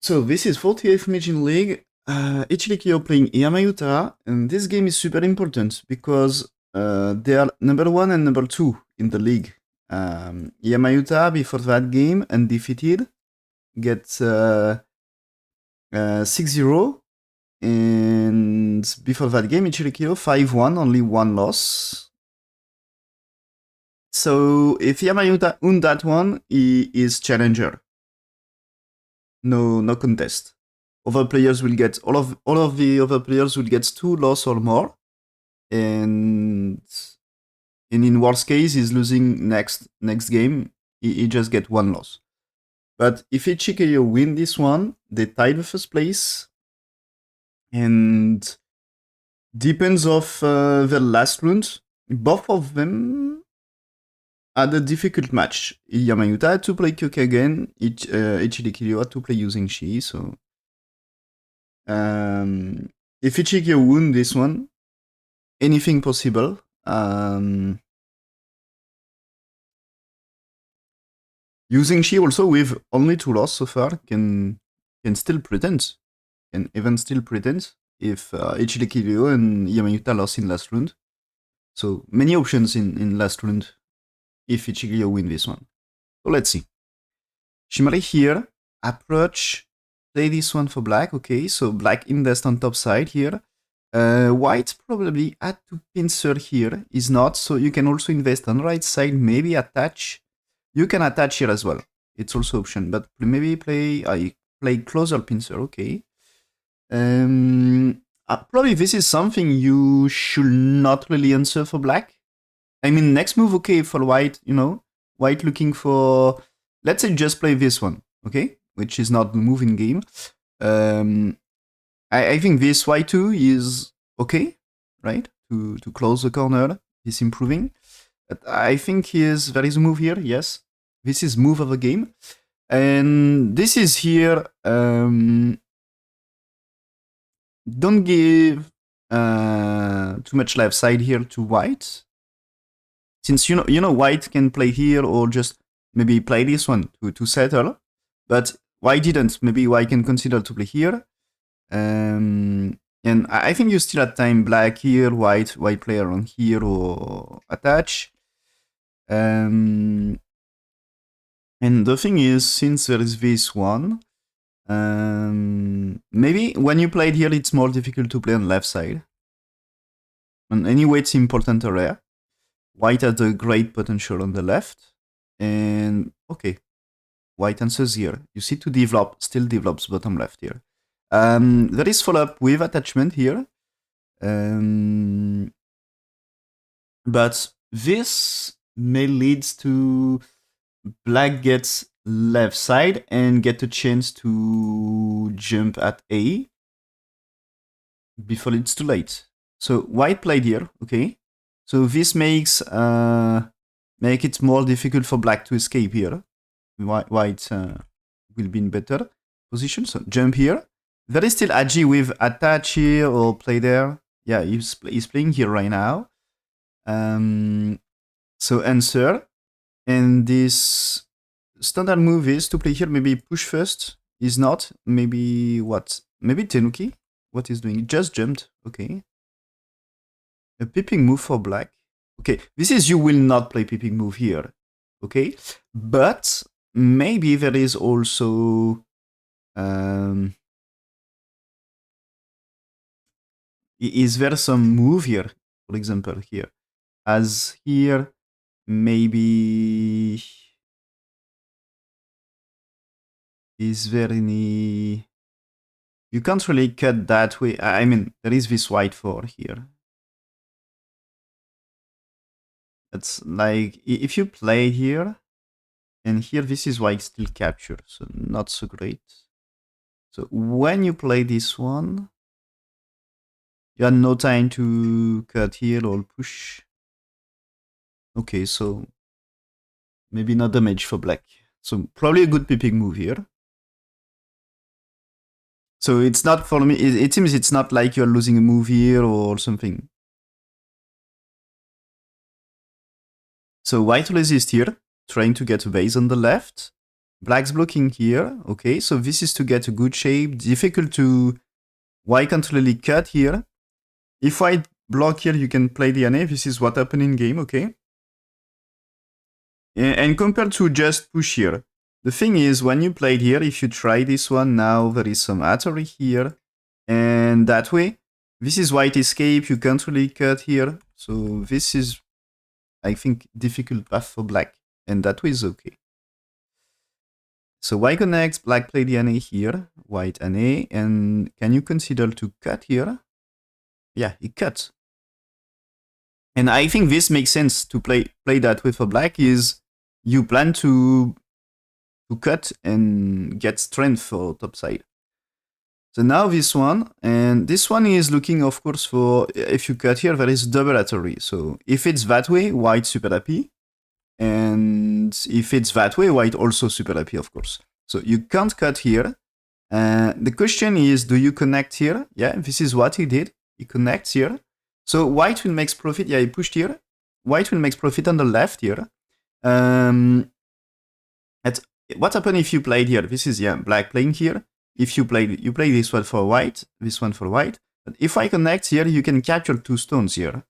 So this is 48th Meijin League. Ichiriki are playing Iyama Yuta, and this game is super important because they are number 1 and number 2 in the league. Iyama Yuta, before that game, undefeated, gets 6-0, and before that game, Ichiriki 5-1, only one loss. So if Iyama Yuta won that one, he is challenger. No contest. Other players will get all of the other players will get 2 loss or more, and in worst case he's losing next game. He just get 1 loss. But if Ichiriki win this one, they tie the first place, and depends of the last round. Both of them had a difficult match. Iyama Yuta had to play Kyoka again. Ichiriki had to play using Shi. So if Ichiriki won this one, anything possible. Using Shi also with only 2 loss so far can still pretend. Can even still pretend if Ichiriki and Iyama Yuta lost in last round. So many options in last round if Ichiriki win this one. So let's see. Shimari here, approach, play this one for black. Okay, so black invest on top side here. White probably had to pincer here, is not, so you can also invest on right side, maybe attach. You can attach here as well, it's also option, but maybe play closer pincer, okay. Probably this is something you should not really answer for black. I mean, next move, okay, for white, white looking for, let's say just play this one, okay, which is not the move in game. I think this y2 is okay, right? To close the corner, he's improving. But I think there is a move here, yes. This is move of the game. And this is here, don't give too much left side here to white. Since you know white can play here or just maybe play this one to settle. But white didn't, maybe white can consider to play here. And I think you still have time black here, white player on here or attach. And the thing is, since there is this one, maybe when you played here, it's more difficult to play on left side. And anyway, it's important area. White has a great potential on the left. And okay, white answers here. You see to develop, still develops bottom left here. There is follow-up with attachment here. But this may lead to black gets left side and get a chance to jump at A before it's too late. So white played here, okay. So this makes make it more difficult for black to escape here. White will be in better position. So jump here. There is still Aji with attach here or play there. Yeah, he's playing here right now. So answer. And this standard move is to play here, maybe push first. Is not. Maybe what? Maybe Tenuki? What is doing? Just jumped. Okay. A peeping move for black. Okay, this is you will not play peeping move here. Okay. But maybe there is also is there some move here, for example, here? As here, maybe is there any... You can't really cut that way. I mean, there is this white 4 here. It's like, if you play here, and here this is white still capture, so not so great. So when you play this one, you had no time to cut here or push. Okay, so maybe not damage for black. So probably a good peeping move here. So it's not for me, it seems it's not like you're losing a move here or something. So white resist here, trying to get a base on the left. Black's blocking here. Okay, so this is to get a good shape. Difficult to... White can't really cut here. If white block here, you can play the NA. This is what happened in game, okay? And compared to just push here, the thing is, when you played here, if you try this one, now there is some artery here. And that way, this is white escape, you can't really cut here. So this is, I think, difficult path for black. And that way is okay. So white connects, black play the NA here, white NA. And can you consider to cut here? Yeah, he cuts. And I think this makes sense to play that way for black, is you plan to cut and get strength for top side. So now this one, and this one is looking, of course, for, if you cut here, there is double artery. So if it's that way, white super happy. And if it's that way, white also super happy, of course. So you can't cut here. The question is, do you connect here? Yeah, this is what he did. He connects here. So white will make profit. Yeah, he pushed here. White will make profit on the left here. What happened if you played here? This is, yeah, black playing here. If you play this one for white, this one for white. But if I connect here, you can capture 2 stones here.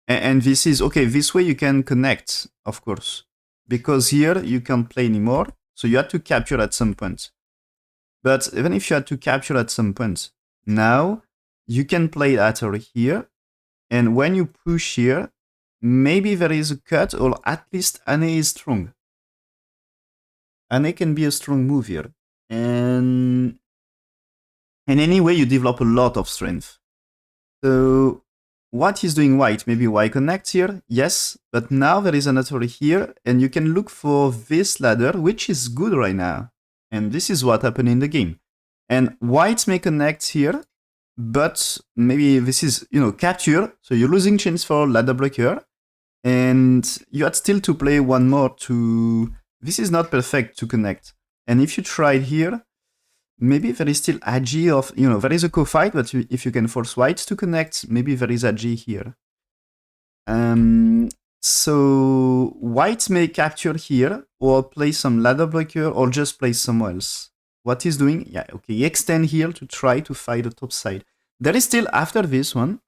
And this is, okay, this way you can connect, of course. Because here you can't play anymore. So you had to capture at some point. But even if you had to capture at some point, now you can play artery here. And when you push here, maybe there is a cut, or at least NA is strong. NA can be a strong move here. And anyway, you develop a lot of strength. So what is doing white? Maybe white connects here, yes, but now there is an artery here, and you can look for this ladder, which is good right now. And this is what happened in the game. And white may connect here, but maybe this is, capture, so you're losing chance for ladder blocker, and you had still to play one more to... This is not perfect to connect. And if you tried here, maybe there is still agi of, there is a co-fight, but if you can force whites to connect, maybe there is agi here. So white may capture here, or play some ladder blocker, or just play somewhere else. What he's doing, yeah, okay, extend here to try to fight the top side. There is still, after this one,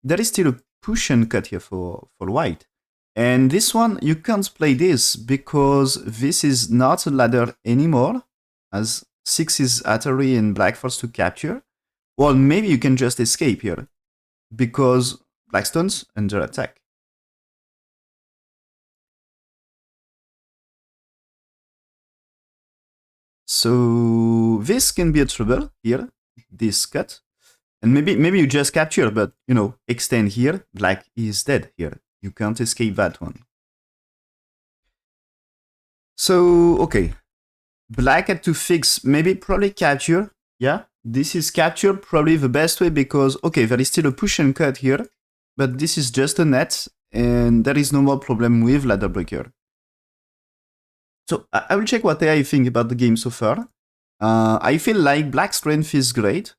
there is still a push and cut here for white. And this one, you can't play this, because this is not a ladder anymore, as 6 is artery and black forced to capture. Well, maybe you can just escape here, because black stones under attack. So this can be a trouble here, this cut. And maybe you just capture, but, extend here, black is dead here. You can't escape that one. So, okay. Black had to fix, probably capture. Yeah, this is capture, probably the best way, because, okay, there is still a push and cut here, but this is just a net, and there is no more problem with ladder blocker. So I will check what I think about the game so far. I feel like black strength is great,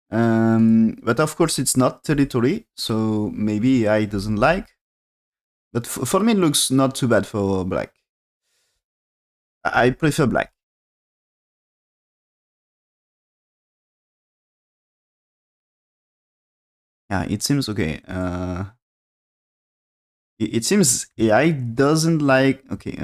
but of course it's not territory, so maybe I doesn't like. But for me it looks not too bad for black. I prefer black. Yeah, it seems okay. It seems AI doesn't like, okay,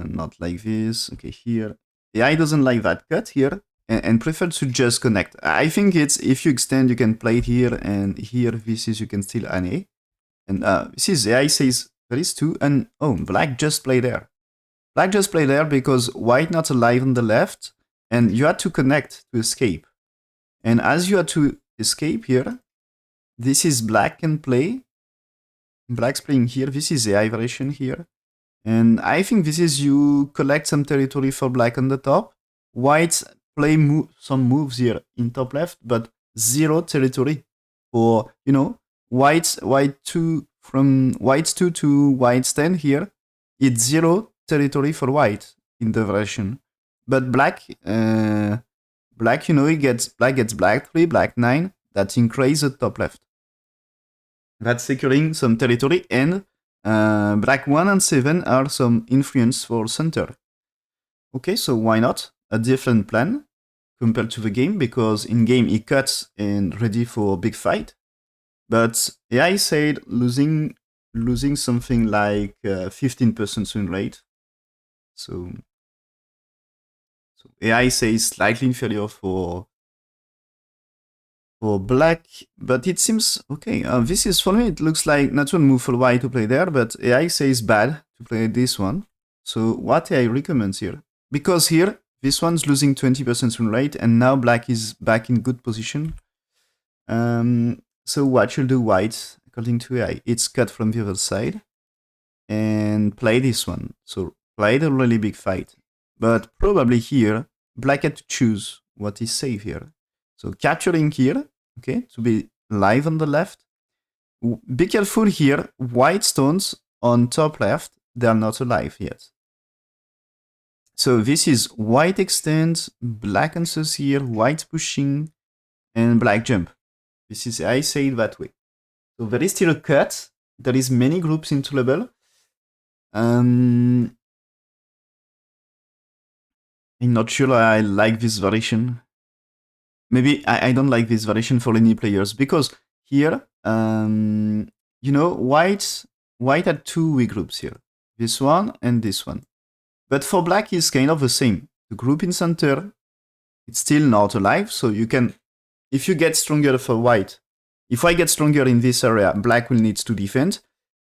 not like this, okay, here. AI doesn't like that cut here, and prefer to just connect. I think it's, if you extend, you can play it here, and here, this is, you can still NA. And this is, AI says, there is 2, and, oh, black just play there. Black just play there because white not alive on the left, and you had to connect to escape. And as you had to escape here, this is black can play. Black's playing here. This is AI variation here. And I think this is, you collect some territory for black on the top. Whites play some moves here in top left, but 0 territory. Or, white 2 from whites 2 to whites 10 here. It's 0 territory for white in the variation. But black, black, it gets black 3, black 9. That increases the top left. That's securing some territory, and black 1 and 7 are some influence for center. Okay, so why not? A different plan compared to the game, because in game he cuts and ready for a big fight. But AI said losing something like 15% swing rate. So AI says slightly inferior for black, but it seems okay. This is, for me, it looks like natural move for white to play there, but AI says bad to play this one. So what AI recommends here? Because here, this one's losing 20% swing rate, and now black is back in good position. So what should do white, according to AI? It's cut from the other side and play this one. So play the really big fight. But probably here, black had to choose what is safe here. So capturing here, okay, to be live on the left. Be careful here, white stones on top left, they are not alive yet. So this is white extend, black answers here, white pushing, and black jump. This is, I say it that way. So there is still a cut. There is many groups into level. I'm not sure I like this variation. Maybe I don't like this variation for any players, because here, you know, white had two weak groups here. This one and this one. But for black, it's kind of the same. The group in center, it's still not alive, so you can, if you get stronger for white, if I get stronger in this area, black will need to defend.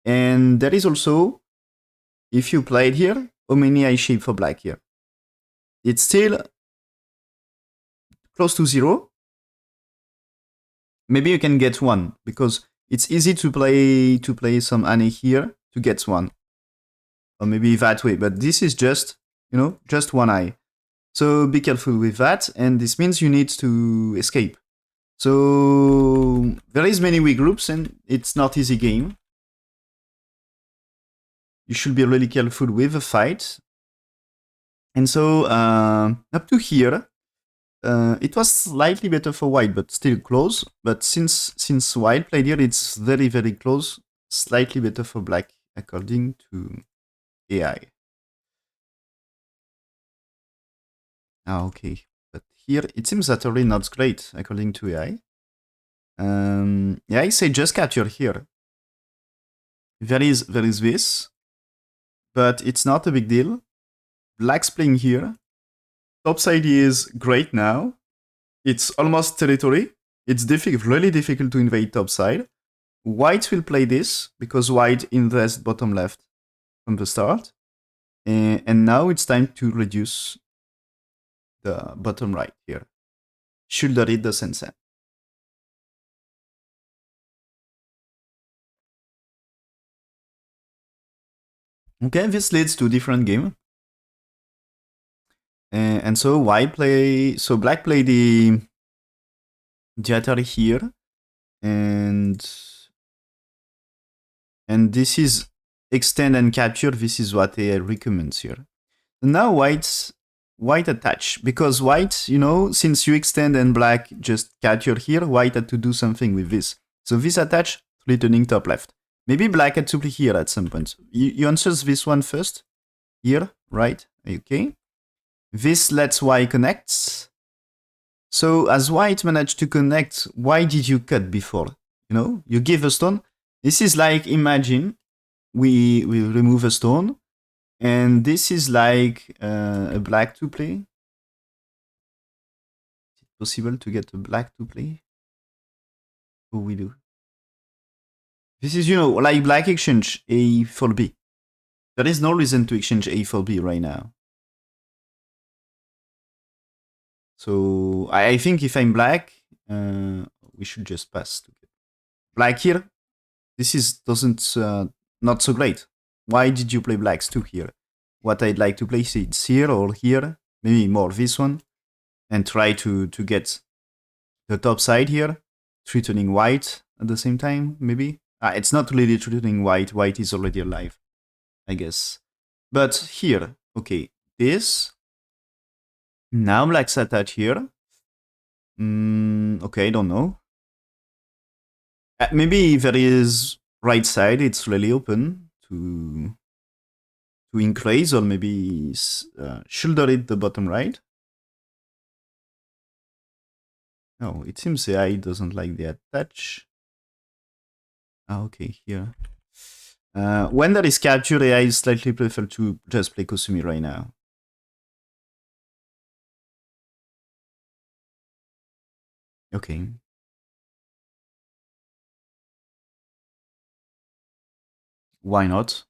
And there is also, if you play it here, how many I shape for black here? It's still close to 0. Maybe you can get 1, because it's easy to play some Ane here to get 1. Or maybe that way, but this is just, you know, just 1 eye. So be careful with that, and this means you need to escape. So there is many weak groups, and it's not easy game. You should be really careful with the fight. And so up to here, it was slightly better for white, but still close. But since white played here, it's very, very close. Slightly better for black, according to AI. Okay. But here, it seems that already not great, according to AI. Yeah, I say just capture here. There is this, but it's not a big deal. Black's playing here. Topside is great now. It's almost territory. It's really difficult to invade topside. White will play this, because white invests bottom left from the start. And now it's time to reduce the bottom right here. Should read the sensen. Okay, this leads to different game. And so black play the Atari here, and this is extend and capture. This is what I recommend here. Now white attach, because white, you know, since you extend and black just capture here, white had to do something with this. So this attach, returning top left. Maybe black had to play here at some point. You answers this one first. Here, right? Okay. This lets white connects. So as white managed to connect, why did you cut before? You know, you give a stone. This is like, imagine we remove a stone, and this is like a black to play. Is it possible to get a black to play? What we do? This is, you know, like black exchange A for B. There is no reason to exchange A for B right now. So I think if I'm black, we should just pass. Black here, this is doesn't not so great. Why did you play blacks too here? What I'd like to play is here or here, maybe more this one, and try to get the top side here, threatening white at the same time, maybe. It's not really threatening white. White is already alive, I guess. But here, okay, this. Now black's attach here. Okay, I don't know. Maybe there is right side, it's really open to to increase or maybe shoulder it the bottom right. Oh, it seems AI doesn't like the attach. Ah, okay, here. When there is capture, AI slightly prefer to just play Kosumi right now. Okay. Why not?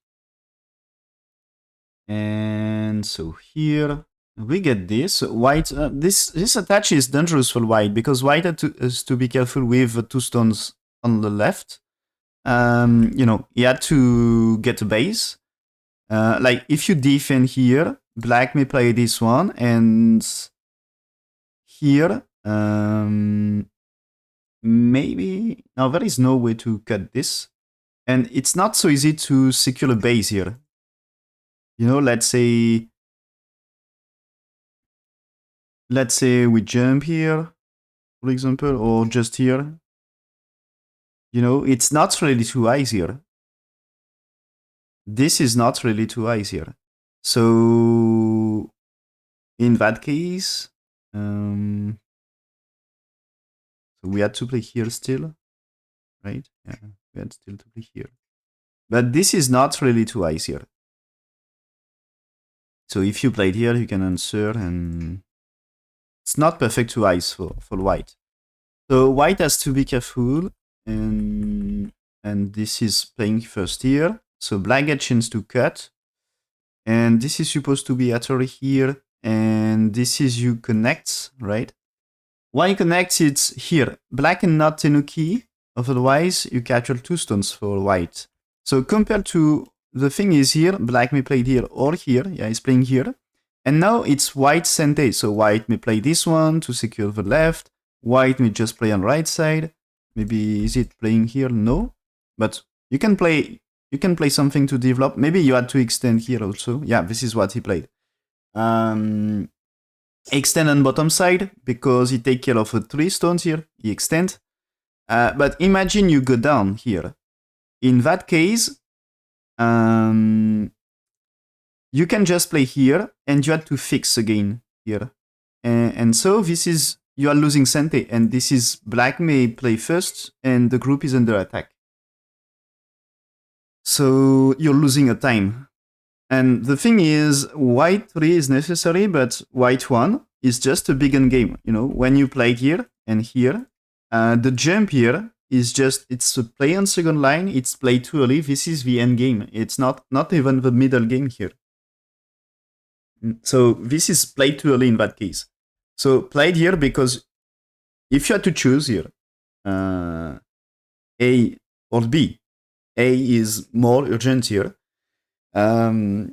And so here we get this white. This attach is dangerous for white because white has to be careful with the 2 stones on the left. You know, he had to get a base. Like if you defend here, black may play this one, and here maybe now there is no way to cut this, and it's not so easy to secure a base here. You know, let's say we jump here, for example, or just here. You know, it's not really too high here. This is not really too high here. So in that case, so we had to play here still, right? Yeah, we had still to play here. But this is not really too high here. So if you played here, you can answer, and it's not perfect to ice for white. So white has to be careful, and this is playing first here. So black gets chance to cut, and this is supposed to be Atari here, and this is you connect, right? Why connect? It's here. Black and not Tenuki, otherwise you capture 2 stones for white. So compared to the thing is here, black may play here or here. Yeah, he's playing here. And now it's white Sente. So white may play this one to secure the left. White may just play on right side. Maybe is it playing here? No. But you can play something to develop. Maybe you had to extend here also. Yeah, this is what he played. Extend on bottom side because he take care of the 3 stones here. He extend. But imagine you go down here. In that case, you can just play here, and you have to fix again here. And so this is, you are losing Sente, and this is black may play first, and the group is under attack. So you're losing a time. And the thing is, white 3 is necessary, but white 1 is just a big end game. You know, when you play here and here, the jump here is just, it's a play on second line, it's played too early. This is the end game. It's not even the middle game here. So this is played too early in that case. So played here because if you had to choose here, A or B, A is more urgent here. A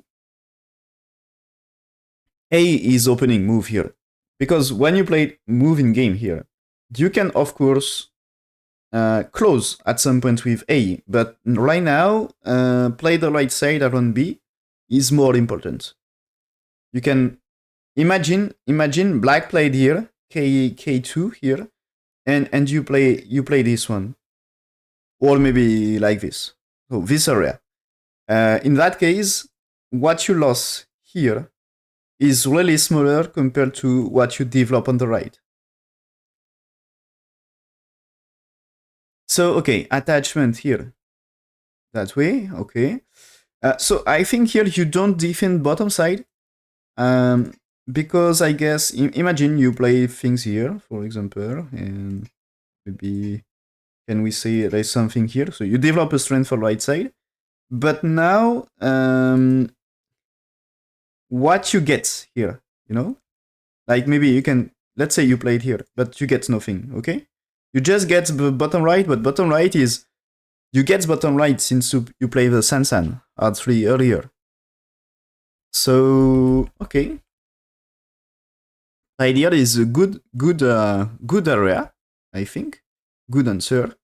is opening move here. Because when you play move in game here, you can, of course, close at some point with A. But right now, play the right side around B is more important. You can imagine black played here, K2 here, and you play this one. Or maybe like this. So this area. In that case, what you lost here is really smaller compared to what you develop on the right. So, okay, attachment here. That way, okay. So I think here you don't defend bottom side. Because I guess, imagine you play things here, for example, and maybe, can we say there's something here? So you develop a strength for right side. But now, what you get here, you know? Like maybe you can, let's say you played here, but you get nothing, okay? You just get the bottom right, but bottom right is, you get bottom right since you play the Sansan at 3 earlier. So, okay. Idea is a good area, I think. Good answer.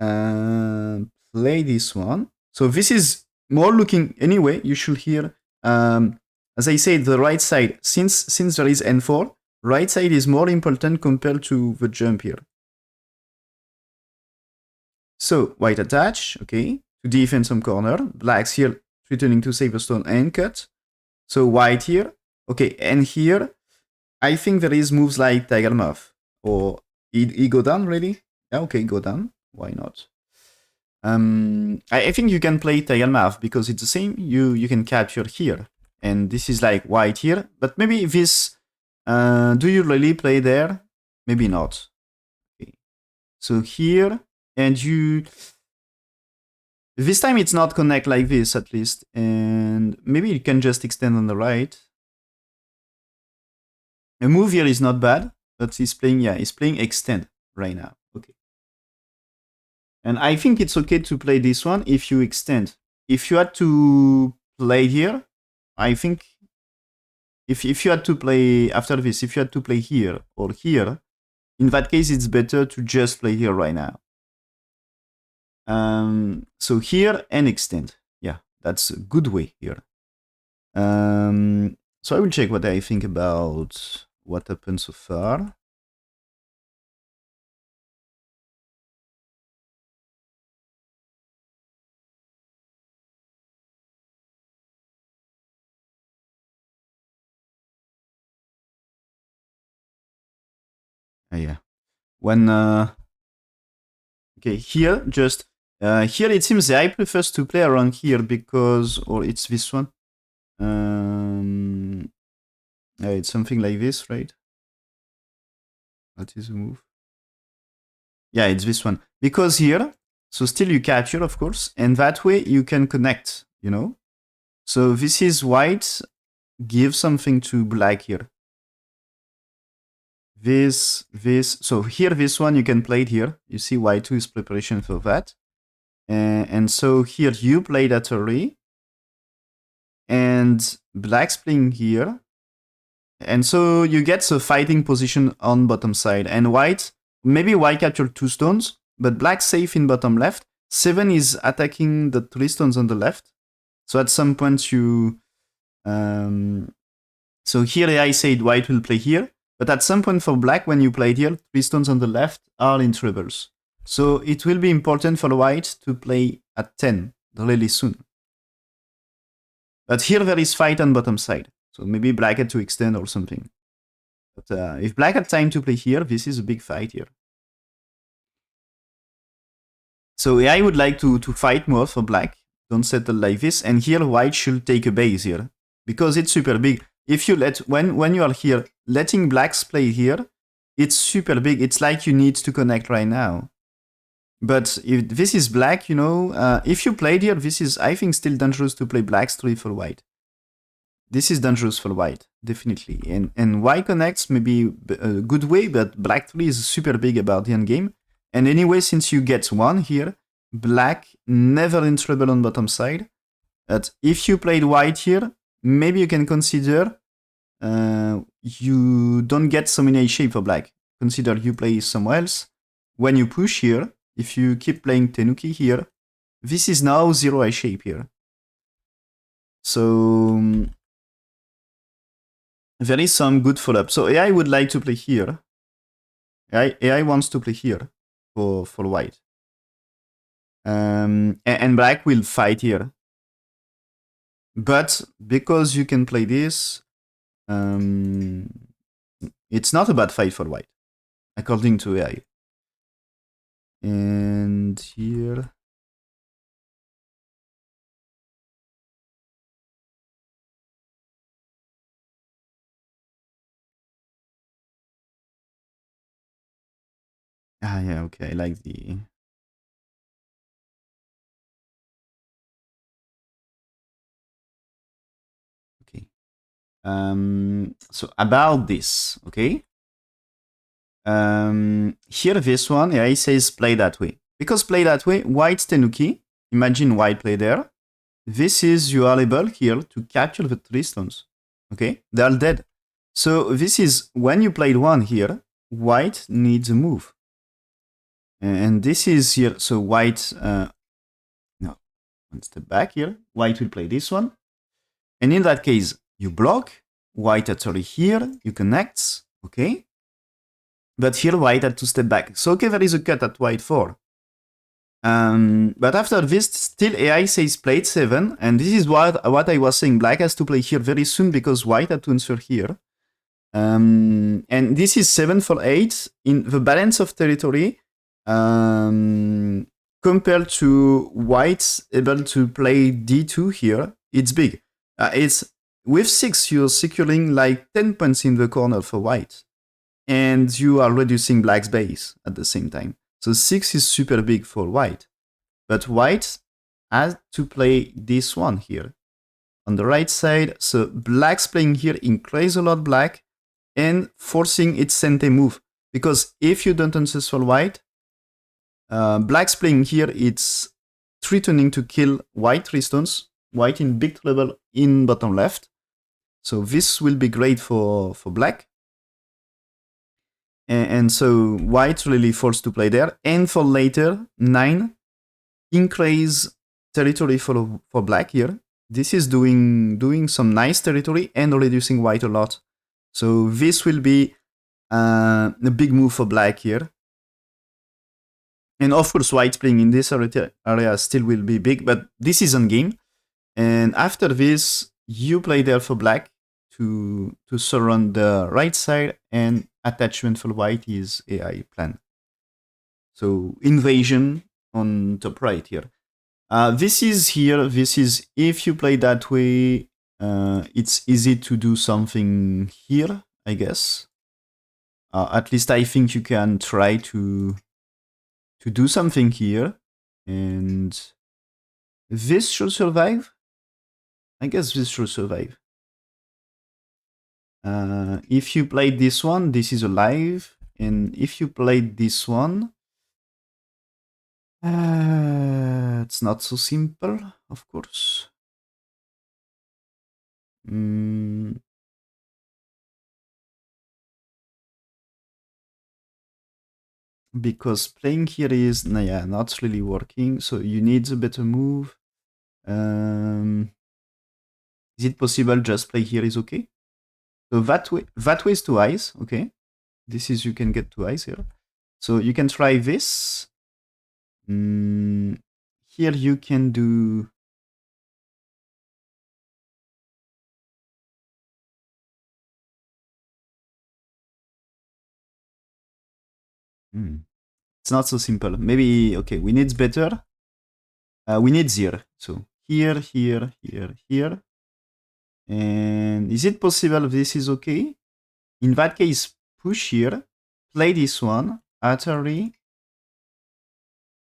Play this one. So this is more looking, anyway, you should hear, as I said, the right side, since there is N4, right side is more important compared to the jump here. So white attach, okay, to defend some corner. Black's here threatening to save a stone and cut. So white here. Okay, and here, I think there is moves like Tiger Muff. Or he go down, really? Yeah, okay, go down. Why not? I think you can play Tiger Muff because it's the same. You can capture here. And this is like white here. But maybe this... do you really play there? Maybe not. Okay. So here, and you... This time it's not connect like this, at least. And maybe you can just extend on the right. A move here is not bad, but he's playing extend right now. Okay. And I think it's okay to play this one if you extend. If you had to play here, I think if you had to play after this, if you had to play here or here, in that case, it's better to just play here right now. So here and extend. Yeah, that's a good way here. So I will check what I think about what happened so far. Yeah. When okay, here just here it seems I prefers to play around here because or it's this one. It's something like this, right? What is the move? Yeah, it's this one. Because here, so still you capture, of course, and that way you can connect, you know? So this is white, give something to black here. This, so here, this one, you can play it here. You see y2 is preparation for that. And so here you play that early. And black's playing here. And so you get the fighting position on bottom side. And white, maybe white captured 2 stones, but black safe in bottom left. 7 is attacking the 3 stones on the left. So at some point you... so here I said white will play here. But at some point for black, when you play here, 3 stones on the left are in troubles. So it will be important for white to play at 10 really soon. But here there is fight on bottom side. So maybe black had to extend or something. But if black had time to play here, this is a big fight here. So I would like to fight more for black. Don't settle like this. And here white should take a base here. Because it's super big. If you let, when you are here, letting blacks play here, it's super big. It's like you need to connect right now. But if this is black, you know, if you played here, this is, I think, still dangerous to play black 3 for white. This is dangerous for white, definitely. And white connects maybe a good way, but black 3 is super big about the end game. And anyway, since you get 1 here, black never in trouble on bottom side. But if you played white here, maybe you can consider you don't get so many shape for black. Consider you play somewhere else. When you push here, if you keep playing Tenuki here, this is now 0 eye shape here. So there is some good follow-up. So AI would like to play here. AI wants to play here for white. And black will fight here. But because you can play this, it's not a bad fight for white, according to AI. And here... Ah, yeah, okay, I like the... Okay. So about this, okay? Here, this one, yeah, it says play that way. Because play that way, white's Tenuki. Imagine white play there. This is, you are able here to capture the 3 stones. Okay? They are dead. So this is, when you played 1 here, white needs a move. And this is here, so white, no, 1 step back here. White will play this one. And in that case, you block. White actually here, you connect, okay? But here white had to step back. So okay, there is a cut at white 4. But after this, still AI says plate 7, and this is what I was saying. Black has to play here very soon because white had to answer here. And this is 7 for 8 in the balance of territory. Compared to white's able to play d2 here, it's big. It's with 6, you're securing like 10 points in the corner for white, and you are reducing black's base at the same time. So 6 is super big for white, but white has to play this one here on the right side. So black's playing here increase a lot black and forcing its sente move, because if you don't ancestral white, black's playing here, it's threatening to kill white 3 stones, white in big trouble in bottom left. So this will be great for black. And so white really forced to play there. And for later, 9, increase territory for black here. This is doing some nice territory and reducing white a lot. So this will be a big move for black here. And of course, white playing in this area still will be big, but this is on game. And after this, you play there for black to surround the right side, and attachment for white is AI plan. So invasion on top right here. This is here. This is if you play that way, it's easy to do something here, I guess. At least I think you can try to do something here, and this should survive. I guess this should survive. If you played this one, this is alive, and if you played this one, it's not so simple, of course. Because playing here is not really working, so you need a better move. Is it possible just play here is okay? So that way is 2 eyes, okay? This is, you can get 2 eyes here. So you can try this. Here you can do... It's not so simple. Maybe, okay, we need better. We need 0. So here, here, here, here. And is it possible this is okay? In that case, push here, play this one, Atari.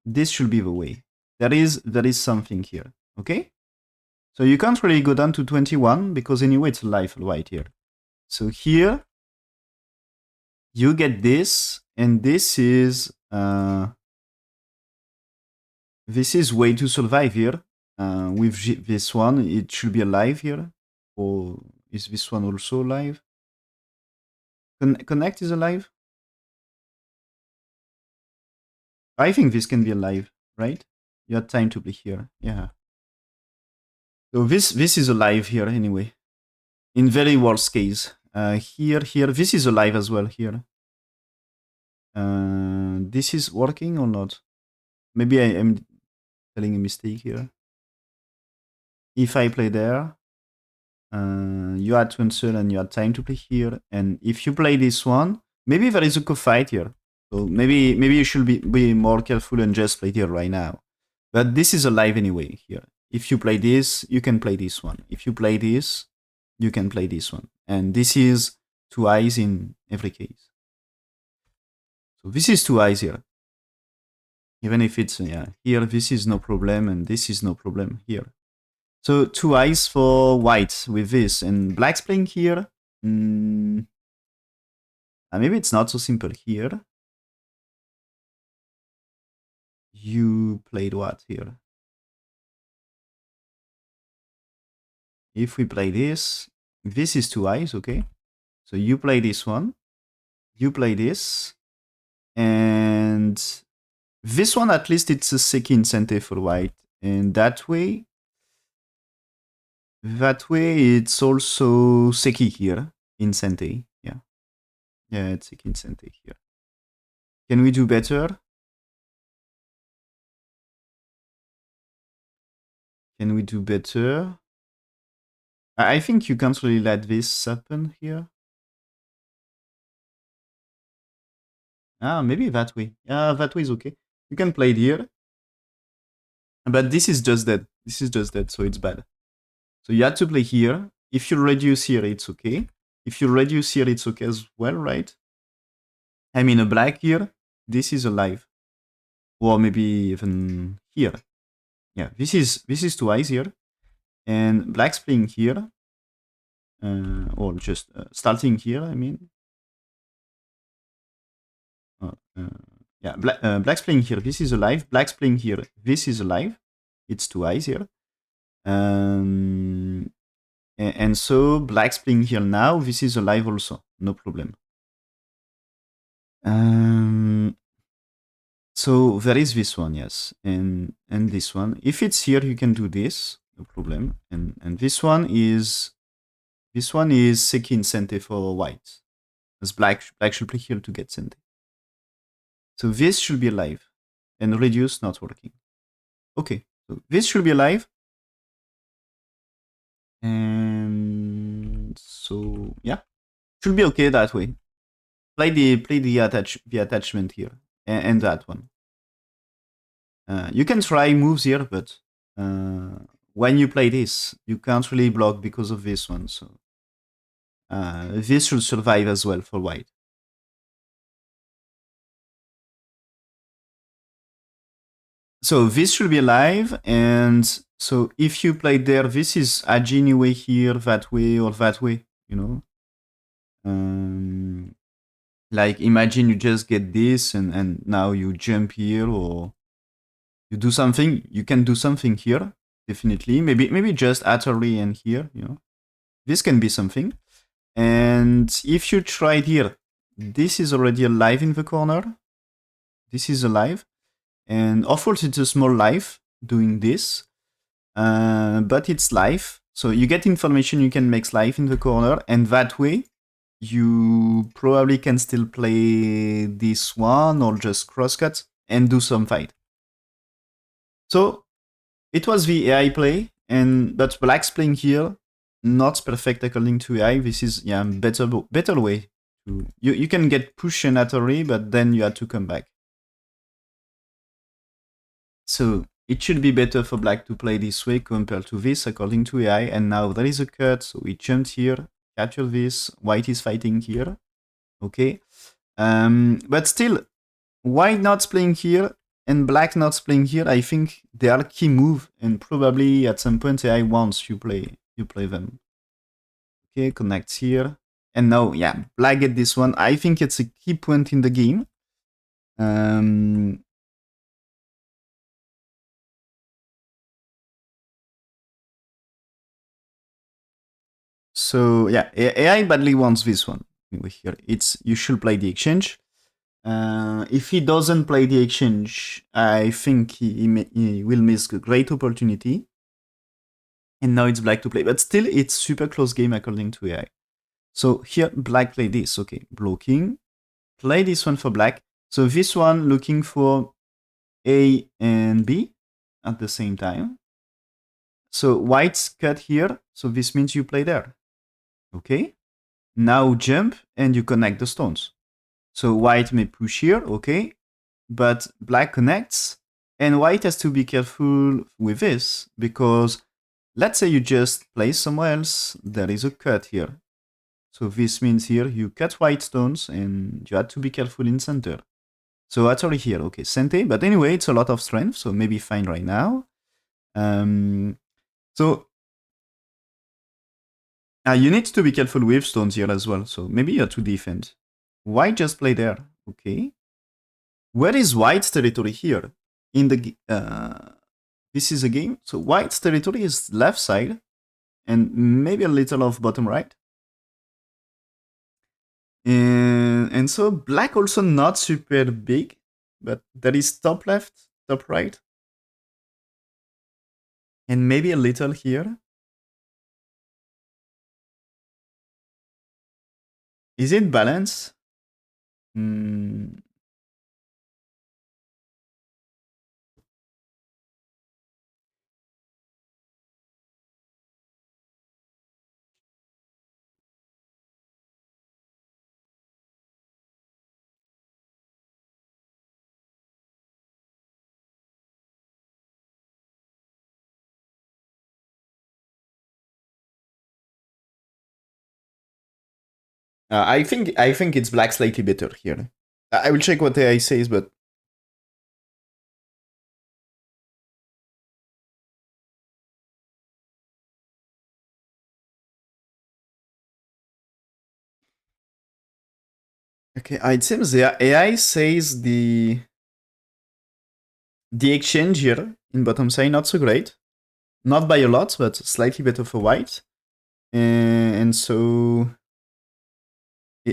This should be the way. There is something here, okay? So you can't really go down to 21 because anyway it's life white here. So here you get this, and this is way to survive here. With this one, it should be alive here. Or is this one also alive? Connect is alive? I think this can be alive, right? You had time to be here, yeah. So this is alive here anyway. In very worst case. Here, this is alive as well here. This is working or not? Maybe I am telling a mistake here. If I play there, you had to answer and you had time to play here. And if you play this one, maybe there is a co-fight here. So maybe you should be more careful and just play here right now. But this is alive anyway here. If you play this, you can play this one. If you play this, you can play this one. And this is 2 eyes in every case. So this is 2 eyes here. Even if it's, here this is no problem and this is no problem here. So 2 eyes for white with this, and black's playing here. Maybe it's not so simple here. You played what here? If we play this is 2 eyes, okay? So you play this one, you play this, and this one at least it's a seki incentive for white, and that way it's also seki here in sente, yeah. Yeah, it's seki in sente here. Can we do better? Can we do better? I think you can't really let this happen here. Maybe that way. That way is okay. You can play it here. But this is just dead. This is just dead, so it's bad. So you had to play here. If you reduce here, it's okay. If you reduce here, it's okay as well, right? I mean, a black here, this is alive. Or maybe even here. Yeah, this is two eyes here. And black's playing here. Or just starting here, I mean. Uh, uh, yeah, black's playing here. This is alive. Black's playing here. This is alive. It's two eyes here. And so black's playing here now. This is alive also. No problem. So there is this one, yes, and this one. If it's here, you can do this, no problem. And this one is Sekin Sente for white. As black should play here to get Sente. So this should be alive, and reduce not working. Okay, so this should be alive, and so yeah, should be okay that way. Play the attachment here and that one. You can try moves here, but when you play this, you can't really block because of this one. So this should survive as well for white. So this should be alive, and so if you play there, this is Aji anyway here, that way or that way, you know. Like imagine you just get this, and now you jump here or you do something. You can do something here, definitely. Maybe just Atari and here, you know. This can be something. And if you try it here, this is already alive in the corner. This is alive. And of course, it's a small life doing this, but it's live. So you get information you can make live in the corner, and that way you probably can still play this one or just crosscut and do some fight. So it was the AI play, but black's playing here, not perfect according to AI. This is better way. You can get push and Atari, but then you had to come back. So it should be better for black to play this way compared to this according to AI. And now there is a cut, so we jumped here, capture this. White is fighting here. Okay. But still, white not playing here and black not playing here, I think they are key move, and probably at some point AI wants you play them. Okay, connects here. And now, yeah, black get this one. I think it's a key point in the game. So yeah, AI badly wants this one. Here, you should play the exchange. If he doesn't play the exchange, I think he will miss a great opportunity. And now it's black to play, but still it's super close game according to AI. So here black play this, okay, blocking, play this one for black. So this one looking for A and B at the same time. So white's cut here, so this means you play there. Okay, now jump and you connect the stones. So white may push here, okay, but black connects, and white has to be careful with this because let's say you just place somewhere else, there is a cut here. So this means here you cut white stones and you have to be careful in center. So that's already here, okay, Sente, but anyway, it's a lot of strength, so maybe fine right now. So you need to be careful with stones here as well, so maybe you have to defend. White just play there, okay. Where is white's territory here? In the this is a game, so white's territory is left side, and maybe a little of bottom right. And so black also not super big, but there is top left, top right, and maybe a little here. Is it balanced? I think it's black slightly better here. I will check what AI says, but okay. It seems the AI says the exchange here in bottom side not so great, not by a lot, but slightly better for white. And so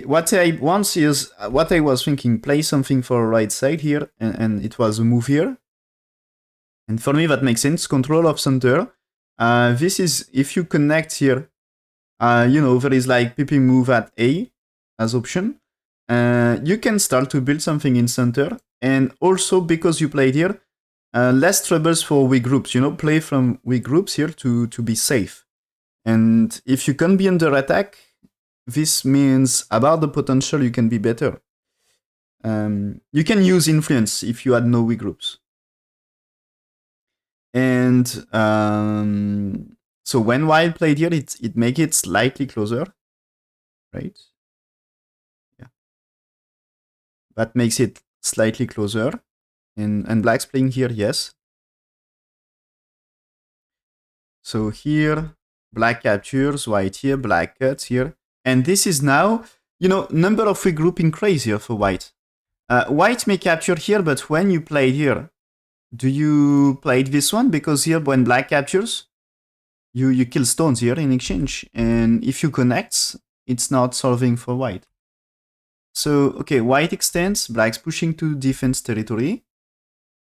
what I want is what I was thinking: play something for right side here, and it was a move here. And for me, that makes sense. Control of center. This is if you connect here. There is like pipping move at A as option. You can start to build something in center, and also because you played here, less troubles for weak groups. Play from weak groups here to be safe. And if you can be under attack, this means about the potential you can be better. You can use influence if you had no weak groups. And so when white played here, it make it slightly closer, right? Yeah, that makes it slightly closer. And black's playing here, yes. So here, black captures, white here, black cuts here. And this is now, number of free group increase here for white. White may capture here, but when you play here, do you play this one? Because here, when black captures, you kill stones here in exchange. And if you connect, it's not solving for white. So, okay, white extends, black's pushing to defense territory.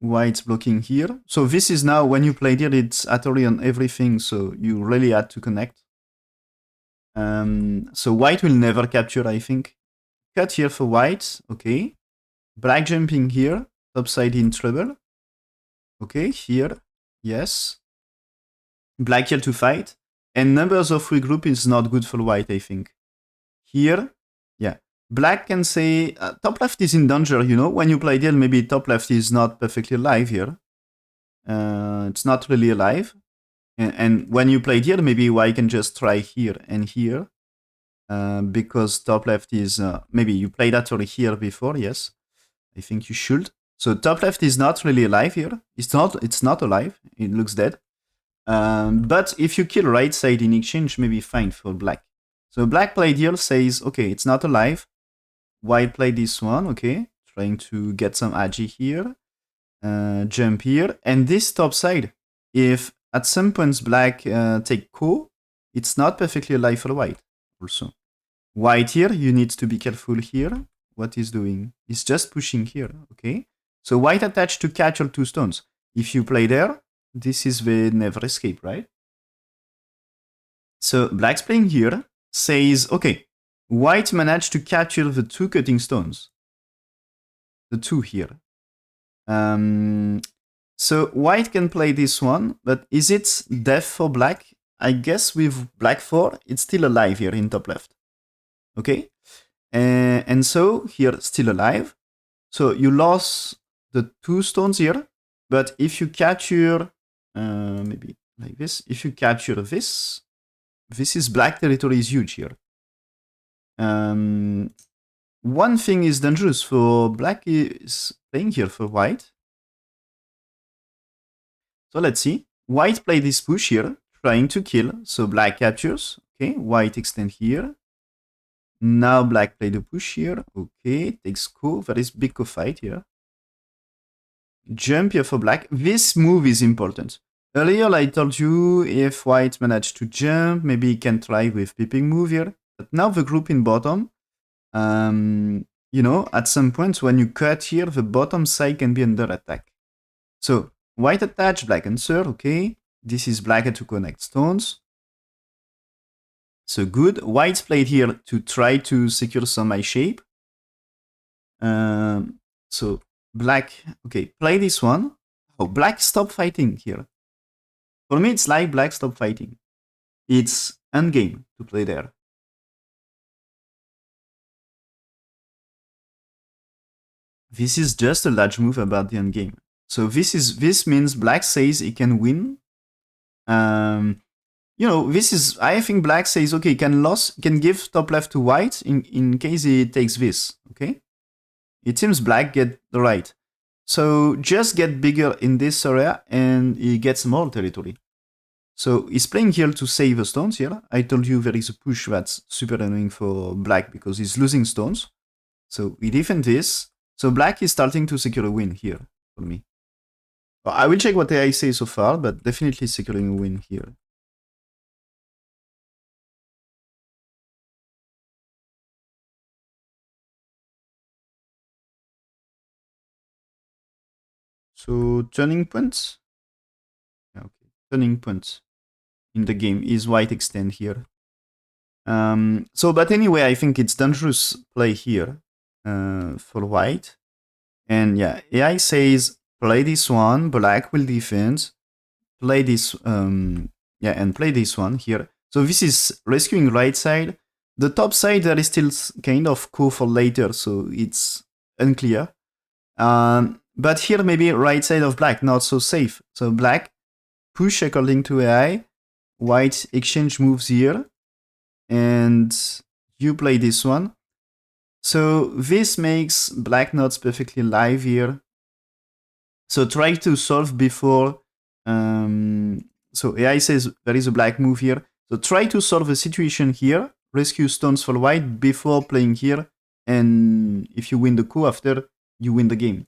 White's blocking here. So this is now, when you played here, it's utterly on everything, so you really had to connect. So white will never capture, I think. Cut here for white, okay. Black jumping here, topside in trouble. Okay, here, yes. Black here to fight. And numbers of regroup is not good for white, I think. Here, yeah. Black can say, top left is in danger, when you play deal, maybe top left is not perfectly alive here. It's not really alive. And when you play deal, maybe white can just try here and here. Because top left is, maybe you played that already here before, yes. I think you should. So top left is not really alive here. It's not alive. It looks dead. But if you kill right side in exchange, maybe fine for black. So black played here says, okay, it's not alive. White played this one, okay. Trying to get some agi here. Jump here. And this top side, if at some points black take ko, it's not perfectly alive for white also. White here, you need to be careful here. What he's doing? He's just pushing here, okay? So white attached to catch all two stones. If you play there, this is the never escape, right? So black's playing here, says, okay, white managed to capture the two cutting stones. The two here. So white can play this one, but is it death for black? I guess with black 4, it's still alive here in top left. Okay? And so here, still alive. So you lost the two stones here, but if you capture, maybe like this, if you capture this is black territory is huge here. One thing is dangerous for black is playing here for white. So let's see. White play this push here, trying to kill. So black captures. Okay, white extend here. Now black play the push here. Okay, takes ko. There is big ko fight here. Jump here for black. This move is important. Earlier I told you if white managed to jump, maybe he can try with pipping move here. But now the group in bottom, at some point when you cut here, the bottom side can be under attack. So white attach, black answer, okay. This is black to connect stones. So good. White's played here to try to secure some eye shape. So black, okay, play this one. Oh, black stop fighting here. For me, it's like black stop fighting. It's endgame to play there. This is just a large move about the endgame. So this means black says he can win. you know, this is, I think black says, okay, can give top left to white in case he takes this, okay? It seems black get the right. So just get bigger in this area and he gets more territory. So he's playing here to save the stones here. I told you there is a push that's super annoying for black because he's losing stones. So we defend this. So black is starting to secure a win here for me. I will check what AI say so far, but definitely securing a win here. So turning points. Okay, turning points in the game is white extend here. But anyway, I think it's dangerous play here for white. And yeah, AI says play this one, black will defend. Play this, and play this one here. So this is rescuing right side. The top side there is still kind of cool for later, so it's unclear. But here maybe right side of black not so safe. So black push according to AI. White exchange moves here, and you play this one. So this makes black not perfectly live here. So try to solve before. So AI says there is a black move here. So try to solve the situation here. Rescue stones for white before playing here. And if you win the coup after, you win the game.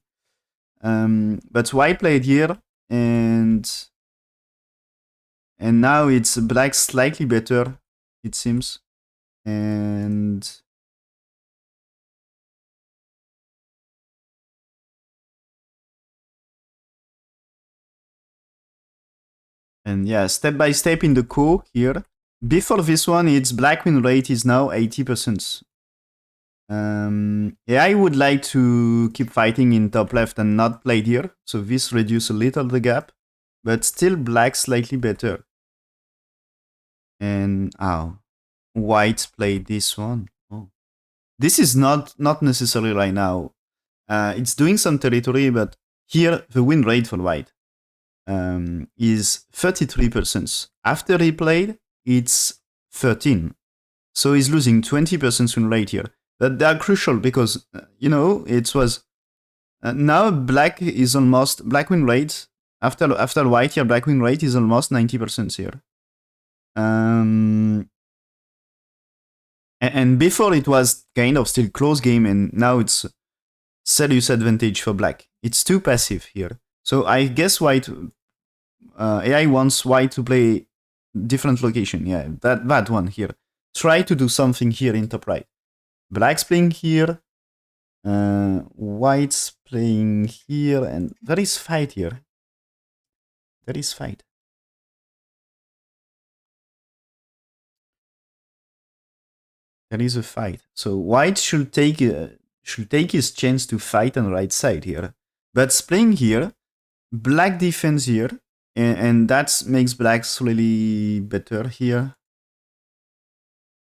But white played here, and now it's black slightly better, it seems. And yeah, step by step in the coup here. Before this one, its black win rate is now 80%. Yeah, I would like to keep fighting in top left and not play here, so this reduces a little the gap, but still black slightly better. And white played this one. Oh, this is not necessary right now. It's doing some territory, but here the win rate for white is 33%. After he played, it's 13. So he's losing 20% win rate here. But they are crucial because, it was... now black is almost... Black win rate, after white here, black win rate is almost 90% here. And before it was kind of still close game, and now it's serious advantage for black. It's too passive here. So I guess white... AI wants white to play different location. Yeah, that one here. Try to do something here in top right. Black's playing here. White's playing here. And there is fight here. There is fight. There is a fight. So white should take his chance to fight on the right side here. But playing here. Black defends here. And that makes blacks really better here.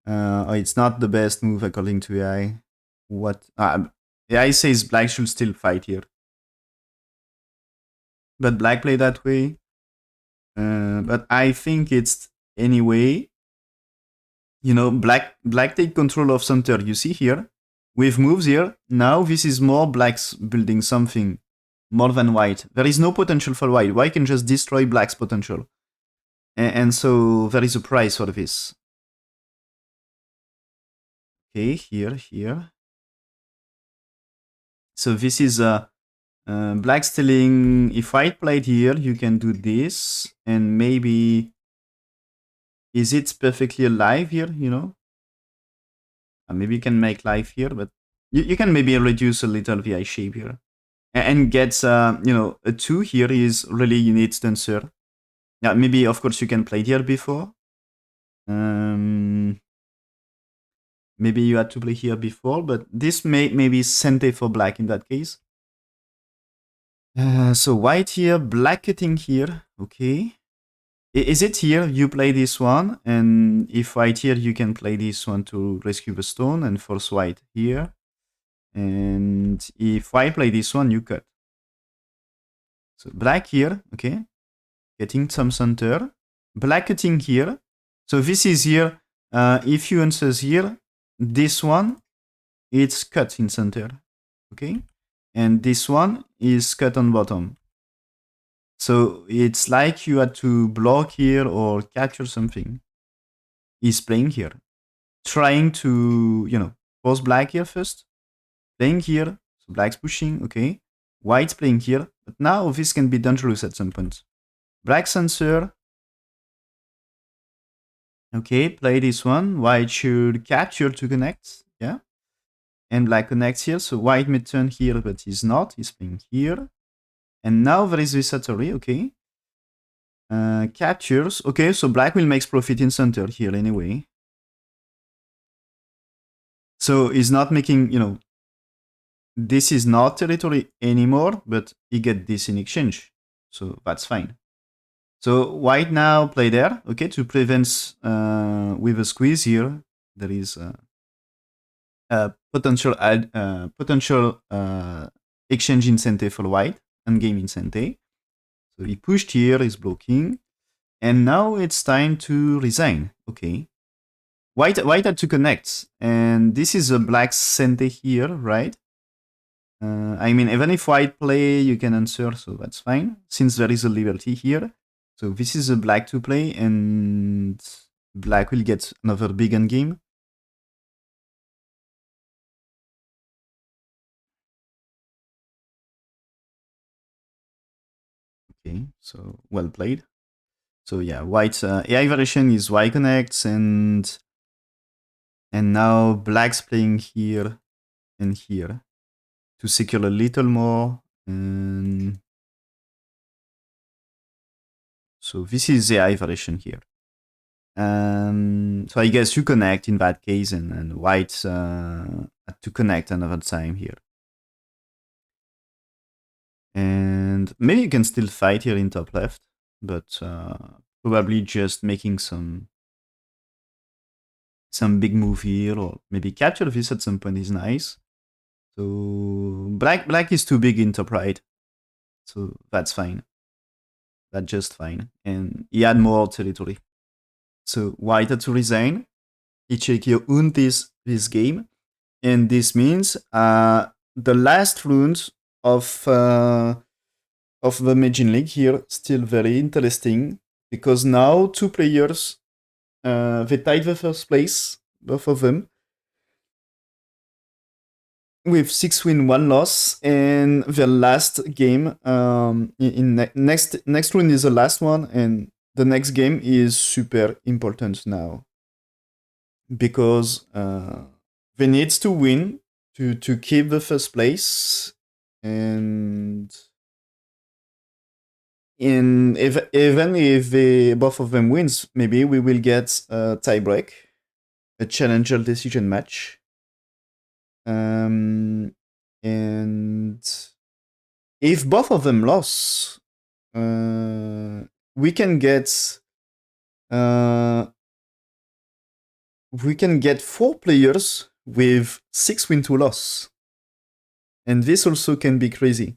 It's not the best move according to AI. What? AI says black should still fight here. But black play that way. But I think it's anyway. Black take control of center. You see here? With moves here. Now this is more black's building something. More than white. There is no potential for white. White can just destroy black's potential. And so there is a price for this. Okay, here. So this is black stealing. If white played here, you can do this. And maybe... Is it perfectly alive here, maybe you can make life here, but you can maybe reduce a little VI shape here. And get, a 2 here is really you need stancer. Yeah, maybe, of course, you can play here before. Maybe you had to play here before, but this may be Sente for black in that case. So white here, black cutting here, okay. Is it here? You play this one, and if white here, you can play this one to rescue the stone and force white here. And if white play this one, you cut. So black here, okay. Getting some center. Black cutting here. So this is here. If you answer here, this one, it's cut in center. Okay? And this one is cut on bottom. So it's like you had to block here or capture something. He's playing here. Trying to, force black here first. Playing here. So black's pushing, okay. White's playing here. But now this can be dangerous at some point. Black's answer. Okay, play this one. White should capture to connect. Yeah. And black connects here. So white may turn here, but he's not. He's playing here. And now there is this Satori, okay. Captures. Okay, so black will make profit in center here anyway. So he's not making, this is not territory anymore, but he get this in exchange. So that's fine. So white now play there, okay, to prevent with a squeeze here. There is a potential exchange in Sente for white and game in Sente. So he pushed here, he's blocking. And now it's time to resign. Okay. White had to connect. And this is a black Sente here, right? I mean, even if white play, you can answer, so that's fine. Since there is a liberty here. So this is a black to play, and black will get another big end game. Okay, so well played. So yeah, white's AI variation is Y connects, and now black's playing here and here to secure a little more. And so this is the AI variation here. So I guess you connect in that case, and white had to connect another time here. And maybe you can still fight here in top left, but probably just making some big move here, or maybe capture this at some point is nice. So black is too big in top right, so that's fine. That's just fine, and he had more territory. So white had to resign. Ichiriki won this game, and this means the last round of the Meijin League here still very interesting, because now two players they tied the first place, both of them, with 6 win 1 loss, and the last game next round is the last one, and the next game is super important now, because they need to win to keep the first place, and even if both of them wins, maybe we will get a tiebreak, a challenger decision match. And if both of them lose, we can get 4 players with 6 win 2 loss, and this also can be crazy.